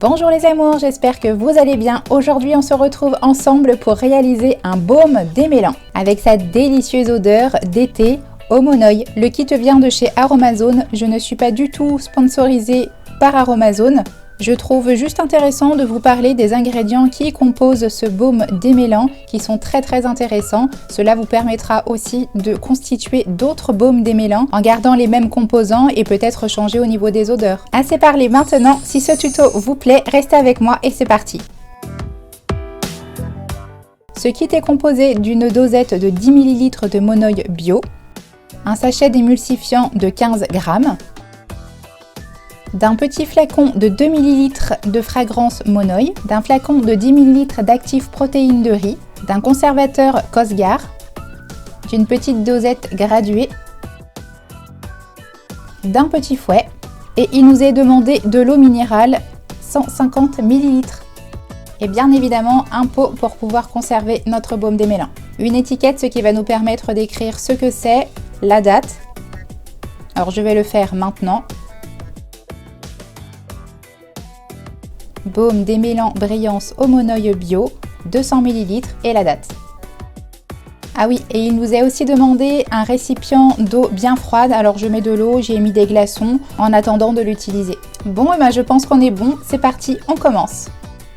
Bonjour les amours, j'espère que vous allez bien. Aujourd'hui, on se retrouve ensemble pour réaliser un baume démêlant avec sa délicieuse odeur d'été au monoï. Le kit vient de chez Aromazone. Je ne suis pas du tout sponsorisée par Aromazone. Je trouve juste intéressant de vous parler des ingrédients qui composent ce baume démêlant qui sont très intéressants. Cela vous permettra aussi de constituer d'autres baumes démêlants en gardant les mêmes composants et peut-être changer au niveau des odeurs. Assez parlé maintenant, si ce tuto vous plaît, restez avec moi et c'est parti. Ce kit est composé d'une dosette de 10 ml de monoï bio, un sachet d'émulsifiant de 15 g, d'un petit flacon de 2 ml de fragrance monoï, d'un flacon de 10 ml d'actif protéines de riz, d'un conservateur Cosgar, d'une petite dosette graduée, d'un petit fouet et il nous est demandé de l'eau minérale 150 ml et bien évidemment un pot pour pouvoir conserver notre baume démêlant. Une étiquette, ce qui va nous permettre d'écrire ce que c'est, la date. Alors je vais le faire maintenant. Baume démêlant brillance au monoï bio, 200 ml et la date. Ah oui, et il nous est aussi demandé un récipient d'eau bien froide. Alors je mets de l'eau, j'ai mis des glaçons en attendant de l'utiliser. Bon, et ben je pense qu'on est bon, c'est parti, on commence.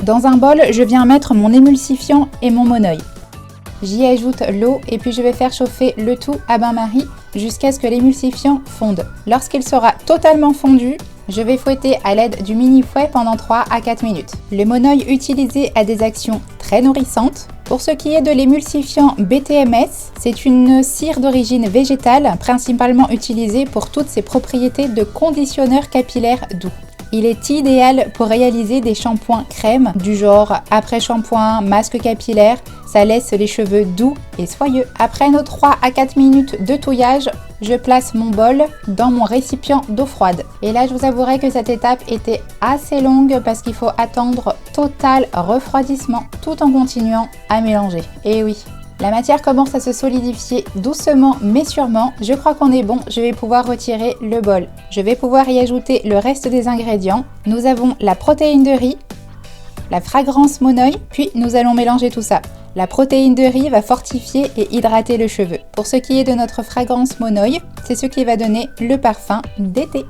Dans un bol, je viens mettre mon émulsifiant et mon monoï. J'y ajoute l'eau et puis je vais faire chauffer le tout à bain-marie jusqu'à ce que l'émulsifiant fonde. Lorsqu'il sera totalement fondu, je vais fouetter à l'aide du mini fouet pendant 3 à 4 minutes. Le monoï utilisé a des actions très nourrissantes. Pour ce qui est de l'émulsifiant BTMS, c'est une cire d'origine végétale, principalement utilisée pour toutes ses propriétés de conditionneur capillaire doux. Il est idéal pour réaliser des shampoings crème du genre après-shampoing, masque capillaire. Ça laisse les cheveux doux et soyeux. Après nos 3 à 4 minutes de touillage, je place mon bol dans mon récipient d'eau froide. Et là, je vous avouerai que cette étape était assez longue parce qu'il faut attendre total refroidissement tout en continuant à mélanger. Et oui, la matière commence à se solidifier doucement mais sûrement. Je crois qu'on est bon, je vais pouvoir retirer le bol. Je vais pouvoir y ajouter le reste des ingrédients. Nous avons la protéine de riz, la fragrance monoï, puis nous allons mélanger tout ça. La protéine de riz va fortifier et hydrater le cheveu. Pour ce qui est de notre fragrance monoï, c'est ce qui va donner le parfum d'été.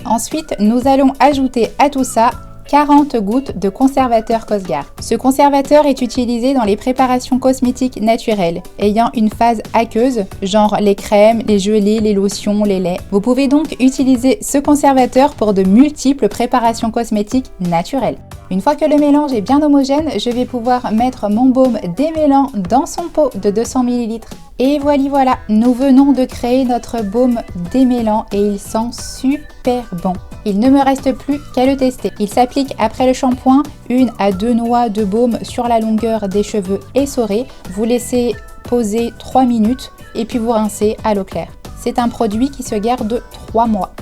Ensuite, nous allons ajouter à tout ça 40 gouttes de conservateur Cosgar. Ce conservateur est utilisé dans les préparations cosmétiques naturelles, ayant une phase aqueuse, genre les crèmes, les gelées, les lotions, les laits. Vous pouvez donc utiliser ce conservateur pour de multiples préparations cosmétiques naturelles. Une fois que le mélange est bien homogène, je vais pouvoir mettre mon baume démêlant dans son pot de 200 ml. Et voilà, nous venons de créer notre baume démêlant et il sent super bon. Il ne me reste plus qu'à le tester. Il s'applique après le shampoing, 1 à 2 noix de baume sur la longueur des cheveux essorés. Vous laissez poser 3 minutes et puis vous rincez à l'eau claire. C'est un produit qui se garde 3 mois.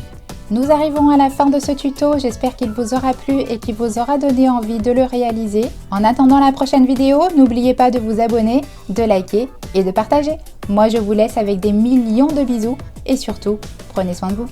Nous arrivons à la fin de ce tuto, j'espère qu'il vous aura plu et qu'il vous aura donné envie de le réaliser. En attendant la prochaine vidéo, n'oubliez pas de vous abonner, de liker et de partager. Moi je vous laisse avec des millions de bisous et surtout, prenez soin de vous.